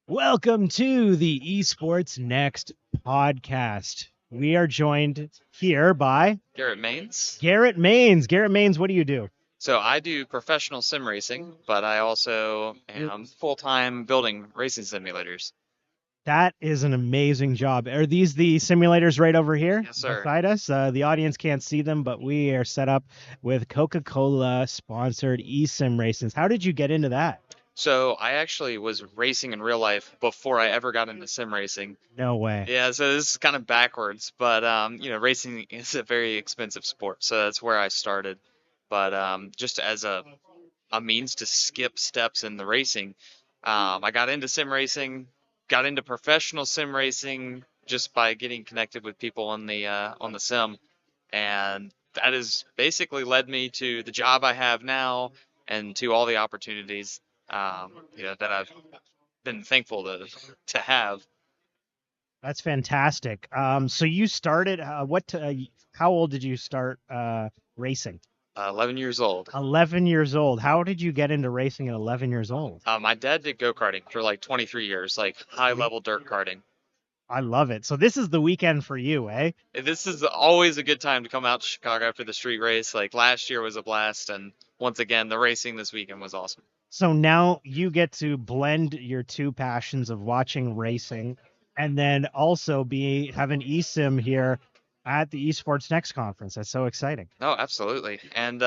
Welcome to the EsportsNext Podcast. We are joined here by Garrett Manes. Garrett Manes. Garrett Manes, what do you do? So I do professional sim racing, but I also am full-time building racing simulators. That is an amazing job. Are these the simulators right over here Yes, sir. beside us? The audience can't see them, but we are set up with Coca-Cola sponsored eSim races. How did you get into that? So I actually was racing in real life before I ever got into sim racing. No way. Yeah, so this is kind of backwards, but racing is a very expensive sport, so that's where I started. But just as a means to skip steps in the racing, I got into sim racing, got into professional sim racing just by getting connected with people on the sim, and that has basically led me to the job I have now and to all the opportunities that I've been thankful to have. That's fantastic. So you started, how old did you start racing? 11 years old. 11 years old. How did you get into racing at 11 years old? My dad did go-karting for like 23 years, like high-level dirt karting. I love it. So this is the weekend for you, eh? This is always a good time to come out to Chicago after the street race. Like last year was a blast, and once again, the racing this weekend was awesome. So now you get to blend your two passions of watching racing and then also have an eSIM here at the Esports Next conference. That's so exciting. Oh, absolutely. And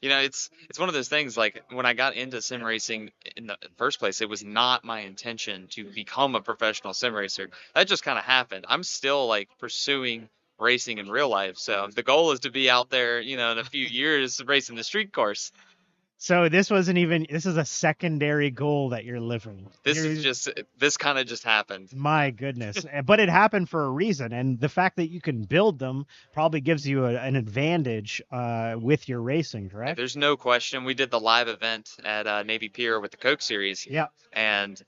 it's one of those things. Like when I got into sim racing in the first place, it was not my intention to become a professional sim racer. That just kind of happened. I'm still like pursuing racing in real life. So the goal is to be out there, in a few years racing the street course. So this is a secondary goal that you're living. This kind of just happened. My goodness. But it happened for a reason. And the fact that you can build them probably gives you an advantage with your racing, correct? There's no question. We did the live event at Navy Pier with the Coke Series. Yeah. And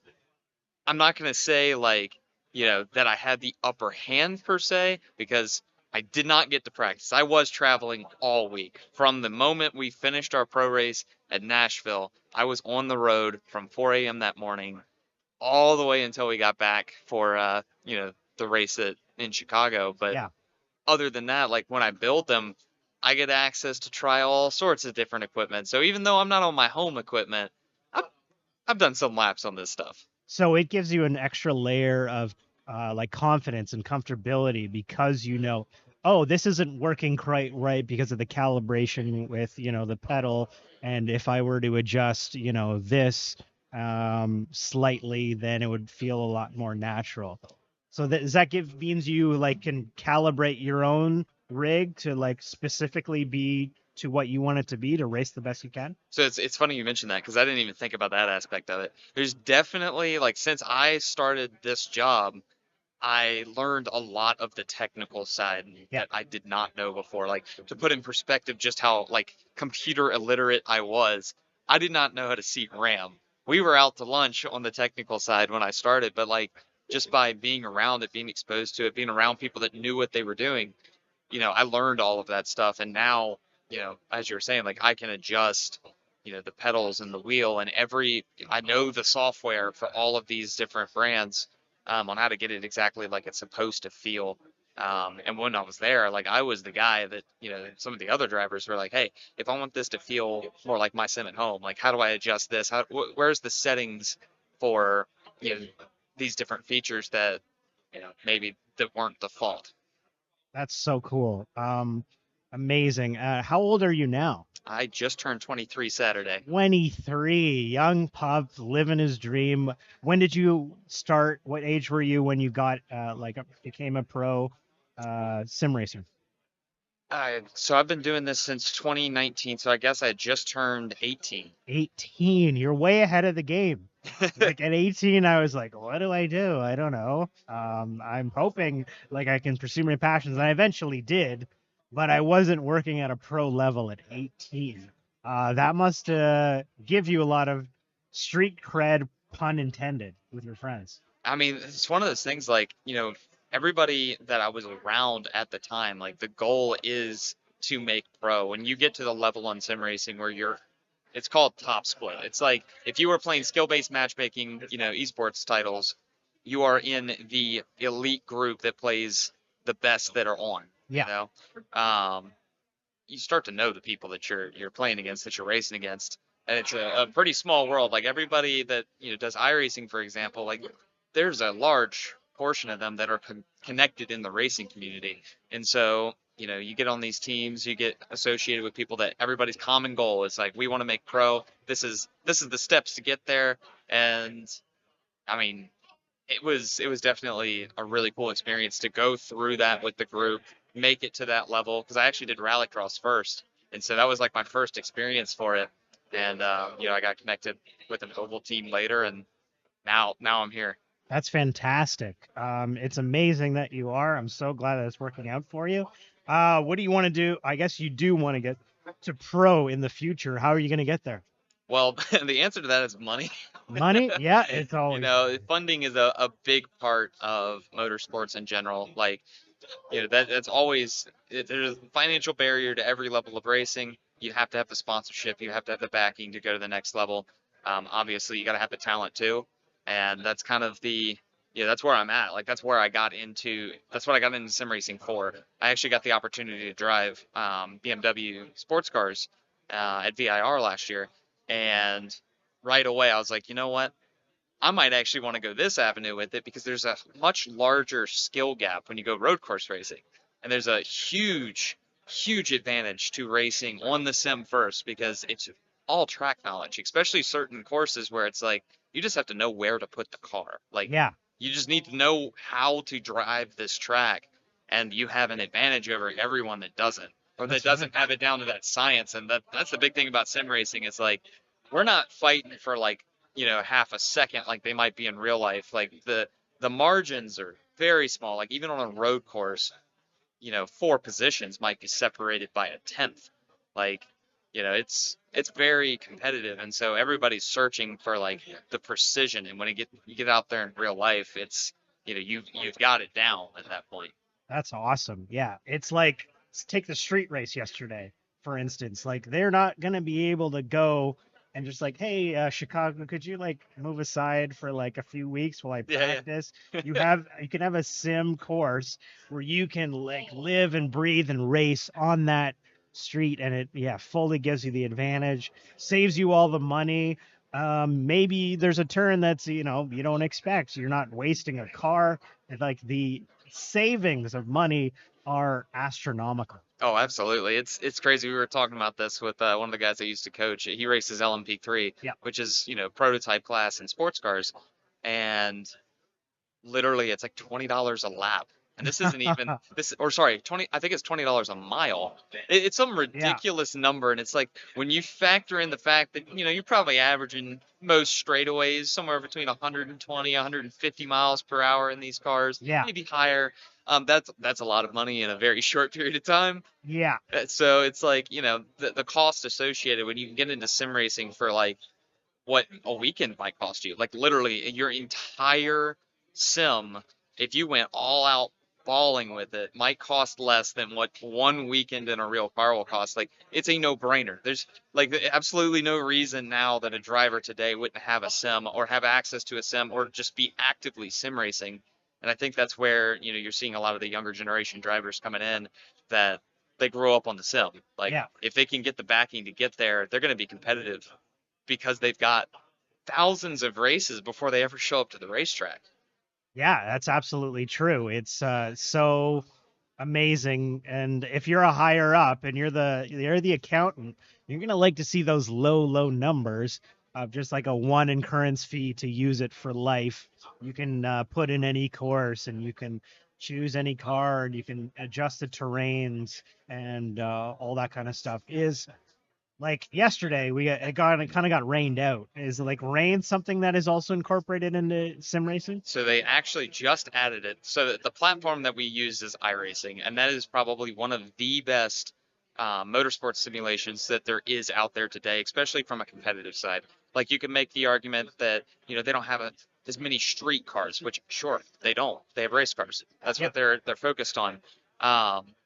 I'm not going to say that I had the upper hand per se, because I did not get to practice. I was traveling all week. From the moment we finished our pro race at Nashville, I was on the road from 4 a.m. that morning all the way until we got back for the race in Chicago. But yeah. Other than that, like when I build them, I get access to try all sorts of different equipment. So even though I'm not on my home equipment, I've done some laps on this stuff. So it gives you an extra layer of confidence and comfortability because oh, this isn't working quite right because of the calibration with, the pedal. And if I were to adjust, this slightly, then it would feel a lot more natural. So means you can calibrate your own rig to specifically be to what you want it to be to race the best you can? So it's funny you mentioned that, because I didn't even think about that aspect of it. There's definitely, since I started this job, I learned a lot of the technical side that I did not know before. Like, to put in perspective just how computer illiterate I was, I did not know how to seat RAM. We were out to lunch on the technical side when I started, but just by being around it, being exposed to it, being around people that knew what they were doing, I learned all of that stuff. And now, as you were saying, I can adjust, the pedals and the wheel and I know the software for all of these different brands on how to get it exactly like it's supposed to feel. And when I was there, I was the guy that, some of the other drivers were like, hey, if I want this to feel more like my sim at home, how do I adjust this? Where's the settings for, these different features that, maybe that weren't default? That's so cool. Amazing. How old are you now? I just turned 23 Saturday. 23, young pup, living his dream. When did you start? What age were you when you got became a pro sim racer? So I've been doing this since 2019. So I guess I just turned 18. 18. You're way ahead of the game. At 18, I was like, what do? I don't know. I'm hoping I can pursue my passions, and I eventually did, but I wasn't working at a pro level at 18. That must give you a lot of street cred, pun intended, with your friends. I mean, it's one of those things everybody that I was around at the time, the goal is to make pro. When you get to the level on sim racing where you're It's called top split. It's like if you were playing skill-based matchmaking, esports titles, you are in the elite group that plays the best that are on. You Yeah. know, um, you start to know the people that you're playing against, that you're racing against, and it's a pretty small world. Like everybody that does iRacing, for example, like there's a large portion of them that are connected in the racing community, and so you get on these teams, you get associated with people that everybody's common goal is like, we want to make pro. This is the steps to get there, and I mean, it was definitely a really cool experience to go through that with the group, make it to that level, because I actually did rallycross first, and so that was like my first experience for it. And I got connected with an oval team later, and now I'm here. That's fantastic. It's amazing that you are. I'm so glad that it's working out for you. What do you want to do? I guess you do want to get to pro in the future. How are you going to get there? Well, the answer to that is money. Money? Yeah, it's always. Funding is a big part of motorsports in general. Like, that's always there's a financial barrier to every level of racing. You have to have the sponsorship, you have to have the backing to go to the next level. Obviously, you got to have the talent too, and that's kind of that's where I'm at. Like that's what I got into sim racing for. I actually got the opportunity to drive BMW sports cars at VIR last year, and right away I was like, you know what? I might actually want to go this avenue with it because there's a much larger skill gap when you go road course racing. And there's a huge, huge advantage to racing on the sim first because it's all track knowledge, especially certain courses where it's like you just have to know where to put the car. Like Yeah, you just need to know how to drive this track, and you have an advantage over everyone that doesn't, or that that's doesn't right. have it down to that science. And that's the big thing about sim racing. It's like we're not fighting for like half a second like they might be in real life. Like the margins are very small. Like even on a road course, four positions might be separated by a tenth. Like, it's very competitive, and so everybody's searching for like the precision. And when you get out there in real life, it's you've got it down at that point. That's awesome. Yeah, it's like let's take the street race yesterday, for instance. Like they're not gonna be able to go and just like, hey, Chicago, could you like move aside for like a few weeks while I Yeah, practice? yeah. You can have a sim course where you can like live and breathe and race on that street, and it fully gives you the advantage, saves you all the money. Maybe there's a turn that's you don't expect. You're not wasting a car. Like the savings of money are astronomical. Oh, absolutely. It's crazy. We were talking about this with one of the guys I used to coach. He races LMP3, Yeah. which is, prototype class in sports cars. And literally it's like $20 a lap. And this isn't even this, or sorry, 20, I think it's $20 a mile. It's some Yeah. ridiculous number. And it's like when you factor in the fact that, you're probably averaging most straightaways somewhere between 120, 150 miles per hour in these cars, Yeah. maybe higher. That's a lot of money in a very short period of time. Yeah. So it's like, the cost associated when you can get into sim racing for like what a weekend might cost you. Like literally your entire sim, if you went all out balling with it, might cost less than what one weekend in a real car will cost. Like it's a no-brainer. There's like absolutely no reason now that a driver today wouldn't have a sim or have access to a sim or just be actively sim racing. And I think that's where, you're seeing a lot of the younger generation drivers coming in that they grow up on the sim. Like Yeah. if they can get the backing to get there, they're going to be competitive because they've got thousands of races before they ever show up to the racetrack. Yeah, that's absolutely true. It's so amazing. And if you're a higher up and you're the accountant, you're gonna like to see those low numbers of just like a one incurrence fee to use it for life. You can put in any course and you can choose any car and you can adjust the terrains and all that kind of stuff. Is like yesterday it kind of got rained out. Is like rain something that is also incorporated into sim racing? So they actually just added it. So that the platform that we use is iRacing, and that is probably one of the best motorsports simulations that there is out there today, especially from a competitive side. Like you can make the argument that they don't have as many street cars, which sure they don't. They have race cars. That's Yeah. what they're focused on.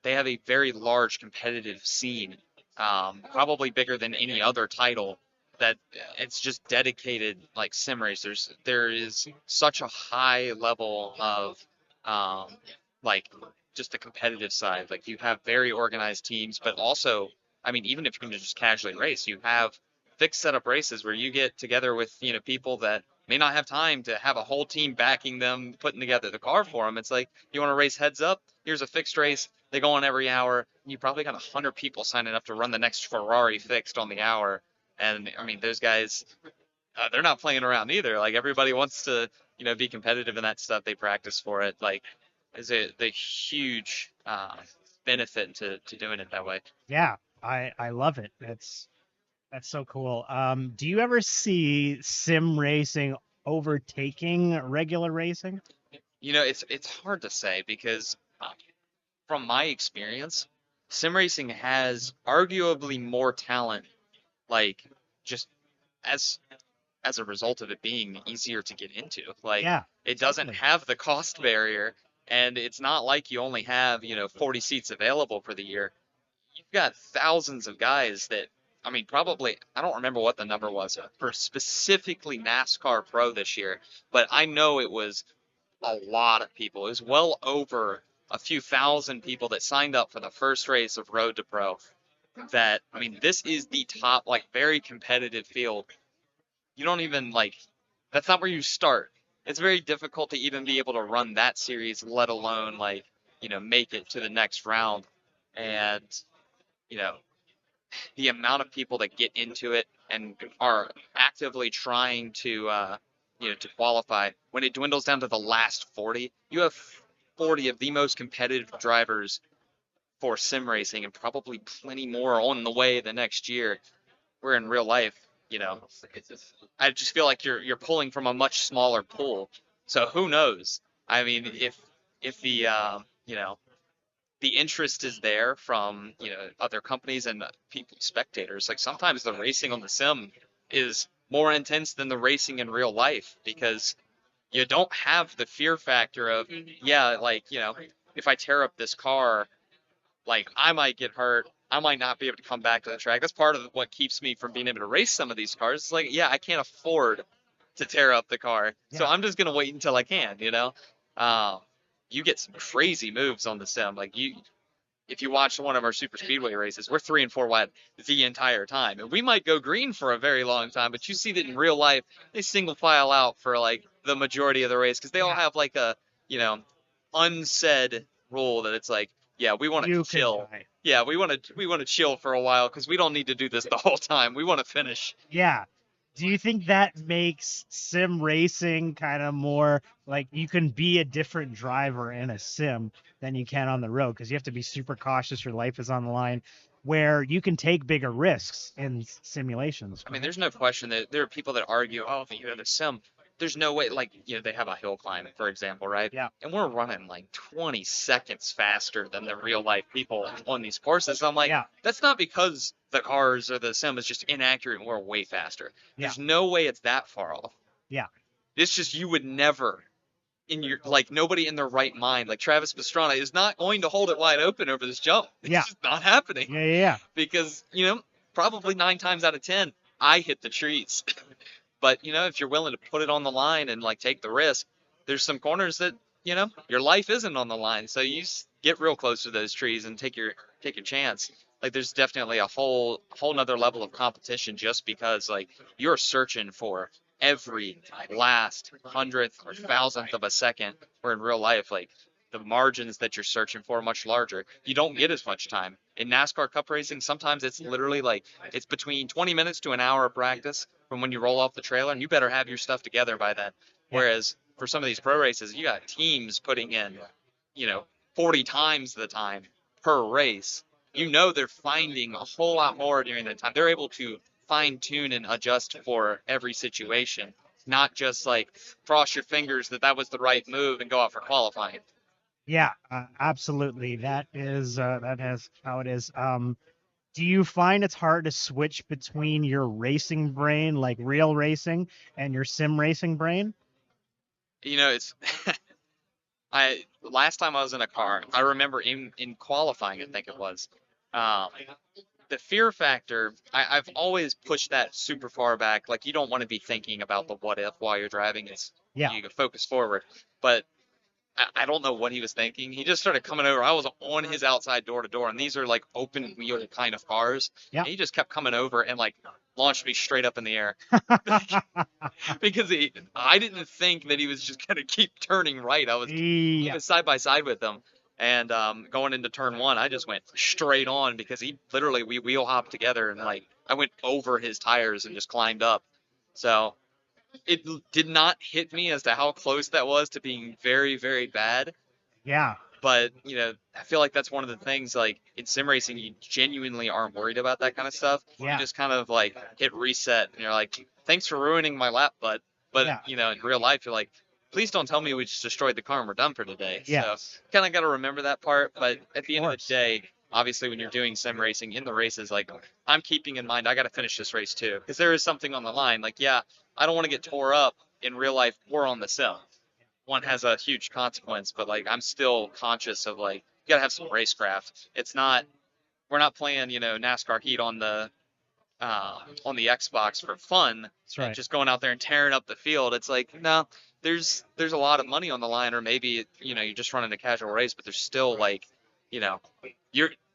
They have a very large competitive scene, probably bigger than any other title that it's just dedicated like sim racers. There is such a high level of um, like just the competitive side. Like you have very organized teams, but also, I mean, even if you can just casually race, you have fixed setup races where you get together with people that may not have time to have a whole team backing them, putting together the car for them. It's like you want to race heads up. Here's a fixed race. They go on every hour. You probably got 100 people signing up to run the next Ferrari fixed on the hour. And I mean, those guys, they're not playing around either. Like everybody wants to, be competitive in that stuff. They practice for it. Like, is it the huge benefit to doing it that way? Yeah, I love it. That's so cool. Do you ever see sim racing overtaking regular racing? It's hard to say because from my experience, sim racing has arguably more talent. Like, just as as a result of it being easier to get into. Like Yeah, it doesn't totally. have the cost barrier, and it's not like you only have, 40 seats available for the year. You've got thousands of guys that, I mean, probably, I don't remember what the number was for specifically NASCAR Pro this year, but I know it was a lot of people. It was well over a few thousand people that signed up for the first race of Road to Pro. That, I mean, this is the top, like, very competitive field. You don't even like that's not where you start. It's very difficult to even be able to run that series, let alone like, make it to the next round. And, you know, the amount of people that get into it and are actively trying to qualify, when it dwindles down to the last 40, you have 40 of the most competitive drivers for sim racing and probably plenty more on the way the next year. Where in real life, you know, I just feel like you're pulling from a much smaller pool. So who knows? I mean, if the the interest is there from other companies and people spectators, like sometimes the racing on the sim is more intense than the racing in real life because you don't have the fear factor of like if I tear up this car, like I might get hurt. I might not be able to come back to the track. That's part of what keeps me from being able to race some of these cars. It's like, yeah, I can't afford to tear up the car, so Yeah. I'm just gonna wait until I can. Um, you get some crazy moves on the sim. Like if you watch one of our super speedway races, we're 3 and 4 wide the entire time, and we might go green for a very long time. But you see that in real life, they single file out for like the majority of the race because they all Yeah. have like a unsaid rule that it's like, yeah, we want to You could chill. die. Yeah, we want to chill for a while because we don't need to do this the whole time. We want to finish. Yeah. Do you think that makes sim racing kind of more like you can be a different driver in a sim than you can on the road because you have to be super cautious, your life is on the line, where you can take bigger risks in simulations, I mean, right? there's no question that there are people that argue, oh, but the sim, there's no way, like, they have a hill climb, for example, right? Yeah. And we're running like 20 seconds faster than the real life people on these courses. I'm like, Yeah. that's not because the cars or the sim is just inaccurate and we're way faster. Yeah. There's no way it's that far off. Yeah. It's just you would never, like, nobody in their right mind, like Travis Pastrana, is not going to hold it wide open over this jump. Yeah. It's just not happening Yeah. Yeah. because, probably 9 times out of 10, I hit the trees. But if you're willing to put it on the line and like take the risk, there's some corners that your life isn't on the line. So you get real close to those trees and take your chance. Like there's definitely a whole nother level of competition just because like you're searching for every last hundredth or thousandth of a second. Where in real life, like the margins that you're searching for are much larger. You don't get as much time. In NASCAR Cup racing, sometimes it's literally like it's between 20 minutes to an hour of practice from when you roll off the trailer, and you better have your stuff together by then. Yeah. Whereas for some of these pro races, you got teams putting in, you know, 40 times the time per race. They're finding a whole lot more during that time. They're able to fine tune and adjust for every situation, not just like cross your fingers that was the right move and go out for qualifying. Yeah, absolutely. That is how it is. Do you find it's hard to switch between your racing brain, like real racing, and your sim racing brain? It's I last time I was in a car, I remember in qualifying, I think it was. Um, the fear factor, I've always pushed that super far back. Like, you don't want to be thinking about the what if while you're driving. It's Yeah. you can focus forward. But I don't know what he was thinking. He just started coming over. I was on his outside door to door, and these are like open wheel kind of cars. Yeah. And he just kept coming over and like launched me straight up in the air because I didn't think that he was just gonna keep turning right. I was side by side with him, and going into turn one, I just went straight on because we wheel hopped together, and like I went over his tires and just climbed up. So it did not hit me as to how close that was to being very, very bad. Yeah. But, I feel like that's one of the things, like, in sim racing, you genuinely aren't worried about that kind of stuff. Yeah. You just kind of, like, hit reset, and you're like, thanks for ruining my lap, bud. But, Yeah. In real life, you're like, please don't tell me we just destroyed the car and we're done for today. Yes. So, kind of got to remember that part. But at the end of the day, obviously, when you're doing sim racing in the races, like, I'm keeping in mind, I got to finish this race, too. Because there is something on the line. Like, yeah, I don't want to get tore up in real life or on the sim. One has a huge consequence, but like I'm still conscious of like you gotta have some racecraft. We're not playing NASCAR Heat on the Xbox for fun. That's right. Just going out there and tearing up the field. It's like no, there's a lot of money on the line, or maybe you're just running a casual race, but there's still like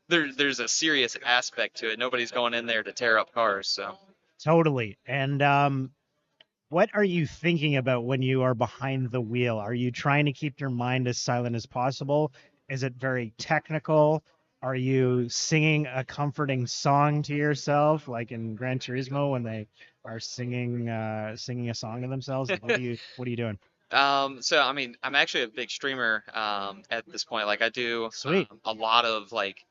there's a serious aspect to it. Nobody's going in there to tear up cars. So totally. And what are you thinking about when you are behind the wheel? Are you trying to keep your mind as silent as possible? Is it very technical? Are you singing a comforting song to yourself, like in Gran Turismo when they are singing a song to themselves? What are you doing? So I mean, I'm actually a big streamer at this point. Like I do a lot of like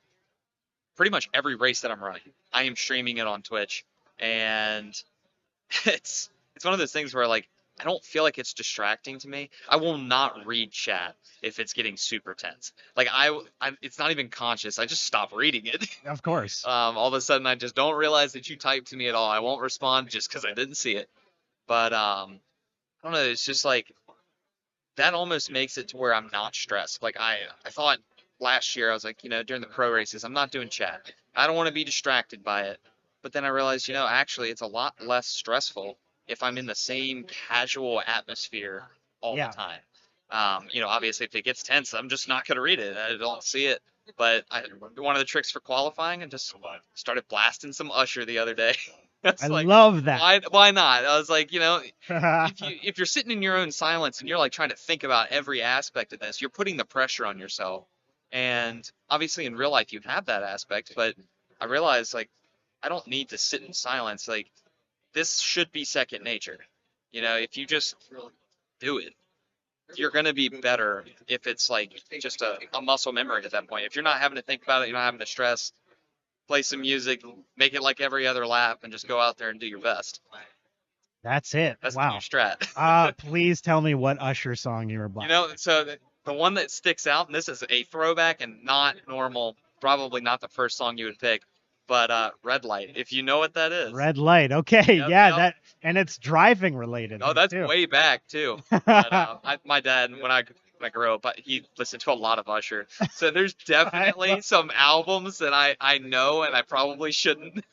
pretty much every race that I'm running. I am streaming it on Twitch, and it's one of those things where like I don't feel like it's distracting to me. I will not read chat if it's getting super tense. Like it's not even conscious. I just stop reading it. Of course. All of a sudden I just don't realize that you typed to me at all. I won't respond just because I didn't see it. But I don't know. It's just like that almost makes it to where I'm not stressed. Like I thought last year I was like during the pro races I'm not doing chat. I don't want to be distracted by it. But then I realized actually it's a lot less stressful if I'm in the same casual atmosphere all the time. Obviously if it gets tense, I'm just not going to read it. I don't see it. But one of the tricks for qualifying, I just started blasting some Usher the other day. I love that. Why not? I was like, if you're sitting in your own silence and you're like trying to think about every aspect of this, you're putting the pressure on yourself. And obviously in real life you have that aspect, but I realized like I don't need to sit in silence. Like this should be second nature. If you just do it, you're going to be better if it's like just a muscle memory at that point. If you're not having to think about it, you're not having to stress, play some music, make it like every other lap, and just go out there and do your best. That's it. That's wow. the new strat. Please tell me what Usher song you were blasting. So the one that sticks out, and this is a throwback and not normal, probably not the first song you would pick, but Red Light, if you know what that is. Red Light. Okay. Yep. That, and it's driving related. Oh, that's way back too. But, my dad, when I grew up, he listened to a lot of Usher. So there's definitely some albums that I know and I probably shouldn't.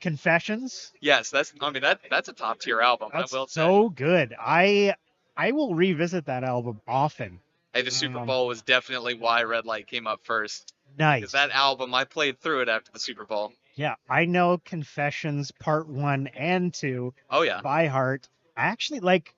Confessions. Yes, that's a top tier album. That's I will say. So good. I will revisit that album often. Hey, the Super Bowl was definitely why Red Light came up first. Nice. Because that album, I played through it after the Super Bowl. Yeah, I know Confessions Part 1 and 2 by heart. I actually like,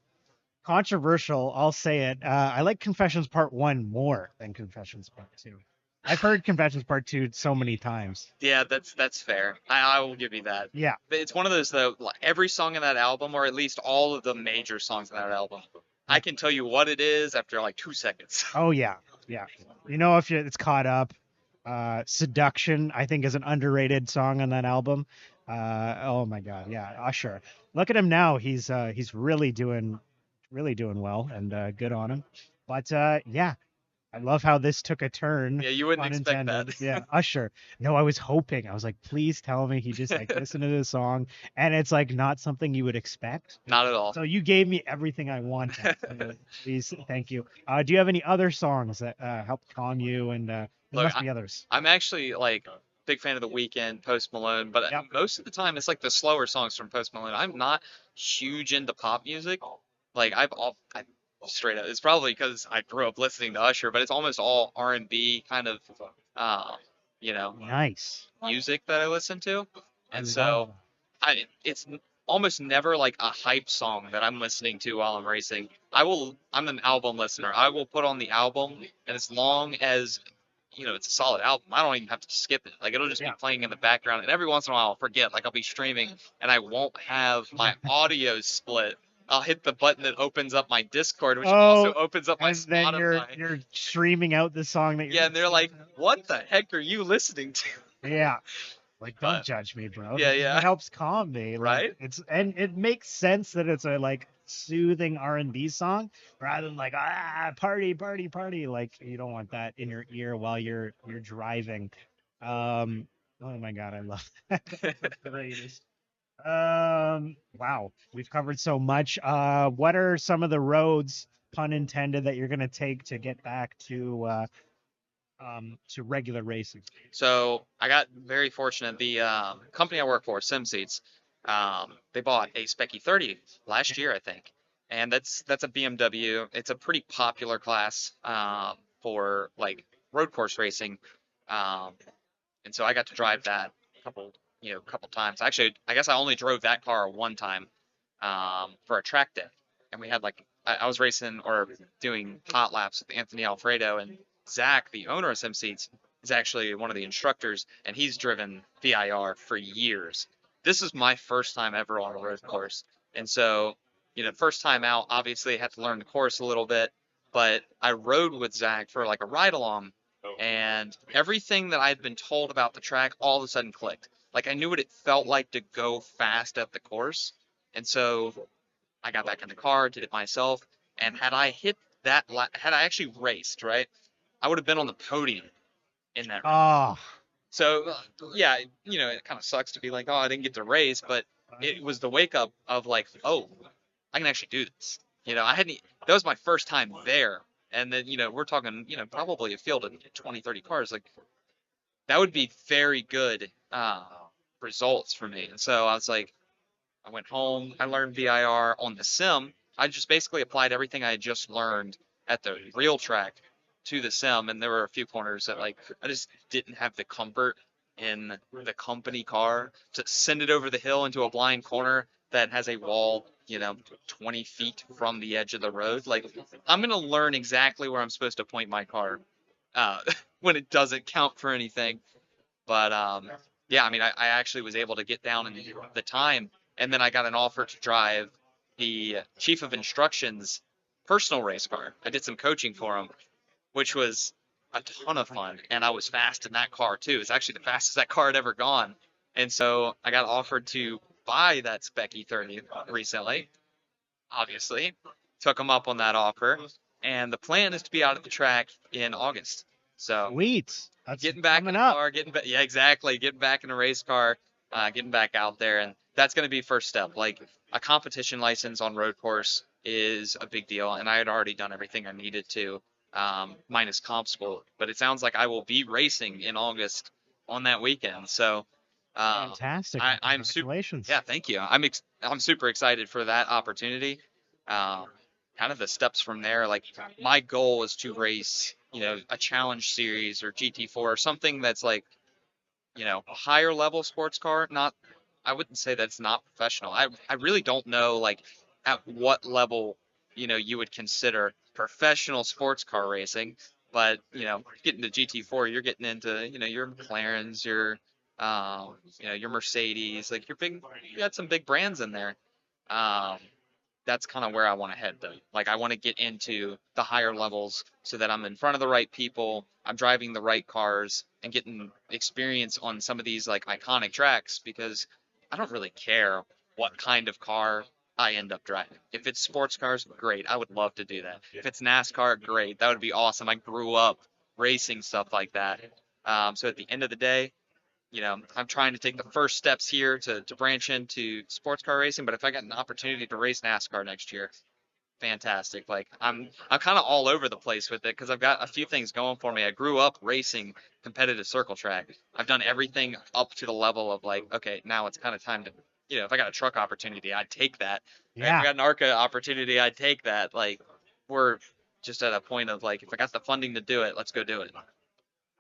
controversial, I'll say it, I like Confessions Part 1 more than Confessions Part 2. I've heard Confessions Part 2 so many times. Yeah, that's fair. I will give you that. Yeah. It's one of those, though, every song in that album, or at least all of the major songs in that album, I can tell you what it is after like 2 seconds. Oh, yeah. Yeah. If it's Caught Up. Seduction, I think, is an underrated song on that album. Oh my God, yeah, Usher. Look at him now. He's really doing well, and good on him. But yeah, I love how this took a turn. Yeah, you wouldn't expect that. Yeah, Usher. No, I was hoping. I was like, please tell me he just like listened to the song, and it's like not something you would expect. Not at all. So you gave me everything I wanted. Please, thank you. Do you have any other songs that help calm you and? There must be others. I'm actually like big fan of The Weeknd, Post Malone, but Yep. most of the time it's like the slower songs from Post Malone. I'm not huge into pop music. Like I straight up, it's probably because I grew up listening to Usher, but it's almost all R&B kind of, uh, you know, Nice. music that I listen to, I and love so it's almost never like a hype song that I'm listening to while I'm racing. I'm an album listener. I will put on the album, and as long as it's a solid album, I don't even have to skip it. Like it'll just be Yeah. playing in the background, and every once in a while I'll forget. Like I'll be streaming, and I won't have my audio split. I'll hit the button that opens up my Discord, which also Oh, opens up my and then you're Spotify. you're streaming out the song that you're Yeah, and they're like, listening "What the heck are you listening to?" to. Yeah. Like, don't But judge me, bro. yeah, This is yeah, what helps calm me. Like, right. and it makes sense that it's a like soothing R&B song rather than like party, party, party. Like, you don't want that in your ear while you're driving. Oh my God, I love that. That's the greatest. Wow, we've covered so much. What are some of the roads, pun intended, that you're gonna take to get back to regular racing? So I got very fortunate. The company I work for, SimSeats, they bought a Spec 30 last year, I think, and that's a BMW. It's a pretty popular class for like road course racing, um, and so I got to drive that couple times. Actually, I guess I only drove that car one time for a track day, and we had like I was racing or doing hot laps with Anthony Alfredo, and Zach, the owner of SimSeats, is actually one of the instructors, and he's driven VIR for years. This is my first time ever on a road course, and so first time out, obviously I had to learn the course a little bit, but I rode with Zach for like a ride along, and everything that I had been told about the track all of a sudden clicked. Like I knew what it felt like to go fast at the course, and so I got back in the car, did it myself, and had I actually raced, right, I would have been on the podium in that race. Oh, So yeah, it kind of sucks to be like, oh, I didn't get to race, but it was the wake up of like, oh, I can actually do this. I hadn't. That was my first time there, and then we're talking, probably a field of 20, 30 cars. Like that would be very good results for me. And so I was like, I went home, I learned VIR on the sim. I just basically applied everything I had just learned at the real track to the sim, and there were a few corners that like I just didn't have the comfort in the company car to send it over the hill into a blind corner that has a wall, 20 feet from the edge of the road. Like I'm gonna learn exactly where I'm supposed to point my car uh, when it doesn't count for anything. But yeah, I mean, I actually was able to get down in the time, and then I got an offer to drive the chief of instruction's personal race car. I did some coaching for him, which was a ton of fun, and I was fast in that car too. It's actually the fastest that car had ever gone, and so I got offered to buy that Spec 30 recently. Obviously, took him up on that offer, and the plan is to be out at the track in August. So sweet. That's getting back in coming the up. car, yeah, exactly, getting back in a race car, getting back out there, and that's going to be first step. Like a competition license on road course is a big deal, and I had already done everything I needed to, minus comp school. But it sounds like I will be racing in August on that weekend, so Fantastic. I'm super. Congratulations. Yeah, thank you. I'm super excited for that opportunity. Um, Kind of the steps from there. Like my goal is to race, a challenge series or GT4 or something that's like, a higher level sports car. Not, I wouldn't say that's not professional. I really don't know like at what level, you would consider professional sports car racing. But, getting to GT4, you're getting into, your McLarens, your Mercedes, like you got some big brands in there. Um, that's kind of where I want to head though. Like I want to get into the higher levels so that I'm in front of the right people, I'm driving the right cars and getting experience on some of these like iconic tracks because I don't really care what kind of car I end up driving. If it's sports cars, great. I would love to do that. If it's NASCAR, great. That would be awesome. I grew up racing stuff like that. So at the end of the day, I'm trying to take the first steps here to branch into sports car racing. But if I got an opportunity to race NASCAR next year, fantastic. Like I'm kind of all over the place with it because I've got a few things going for me. I grew up racing competitive circle track. I've done everything up to the level of like, okay, now it's kind of time to, if I got a truck opportunity, I'd take that. Right? If I Yeah. got an ARCA opportunity, I'd take that. Like we're just at a point of like, if I got the funding to do it, let's go do it.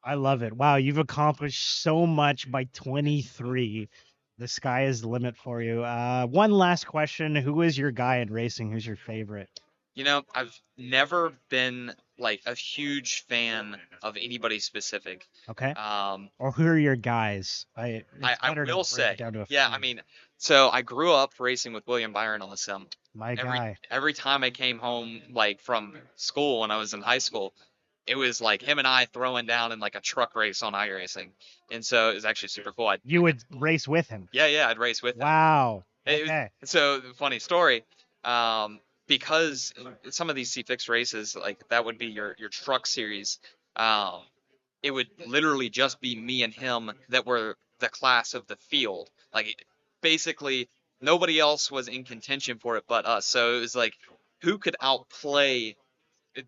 I love it. Wow, you've accomplished so much by 23. The sky is the limit for you. One last question. Who is your guy in racing? Who's your favorite? I've never been like a huge fan of anybody specific. Okay. Um, Or who are your guys? I Better to will break say, it down to a yeah, few. I mean, so I grew up racing with William Byron on the sim. My Every guy. every time I came home like from school when I was in high school, it was like him and I throwing down in like a truck race on iRacing, and so it was actually super cool. You would race with him. Yeah, I'd race with him. Wow. It Okay. so funny story, because some of these C6 races, like that would be your truck series, um, it would literally just be me and him that were the class of the field. Like basically nobody else was in contention for it but us. So it was like who could outplay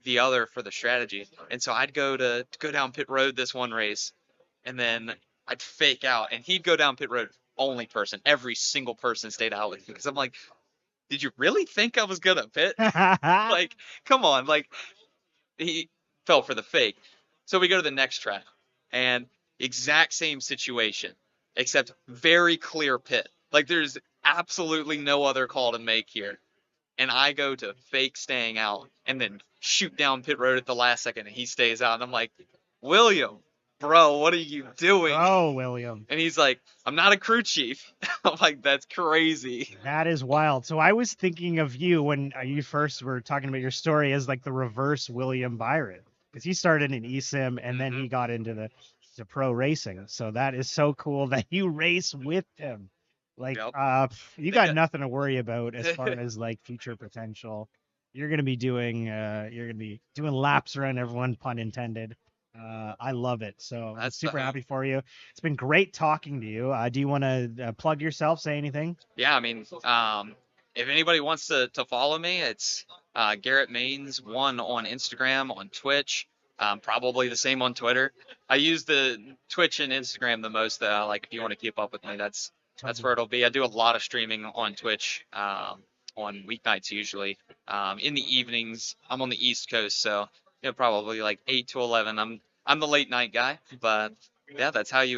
the other for the strategy. And so I'd go down pit road this one race, and then I'd fake out, and he'd go down pit road. Only person, every single person stayed out with me because I'm like, did you really think I was gonna pit? Like, come on, like he fell for the fake. So we go to the next track, and exact same situation, except very clear pit. Like there's absolutely no other call to make here. And I go to fake staying out and then shoot down pit road at the last second, and he stays out. And I'm like, William, bro, what are you doing? Oh, William. And he's like, I'm not a crew chief. I'm like, that's crazy. That is wild. So I was thinking of you when you first were talking about your story as like the reverse William Byron, because he started in eSIM and then he got into the pro racing. So that is so cool that you race with him. Like, Yep. you got nothing to worry about as far as like future potential. You're gonna be doing laps around everyone, pun intended. I love it. So I'm super happy for you. It's been great talking to you. Do you want to plug yourself? Say anything? Yeah, I mean, if anybody wants to follow me, it's Garrett Manes 1 on Instagram, on Twitch, probably the same on Twitter. I use the Twitch and Instagram the most. Like if you want to keep up with me, that's where it'll be. I do a lot of streaming on Twitch on weeknights usually. In the evenings, I'm on the East Coast, so probably like 8 to 11. I'm the late night guy, but yeah, that's how you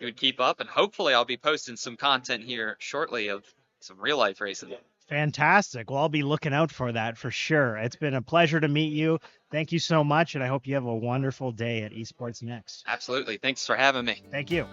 would keep up, and hopefully I'll be posting some content here shortly of some real life racing. Fantastic. Well, I'll be looking out for that for sure. It's been a pleasure to meet you. Thank you so much, and I hope you have a wonderful day at Esports Next. Absolutely. Thanks for having me. Thank you.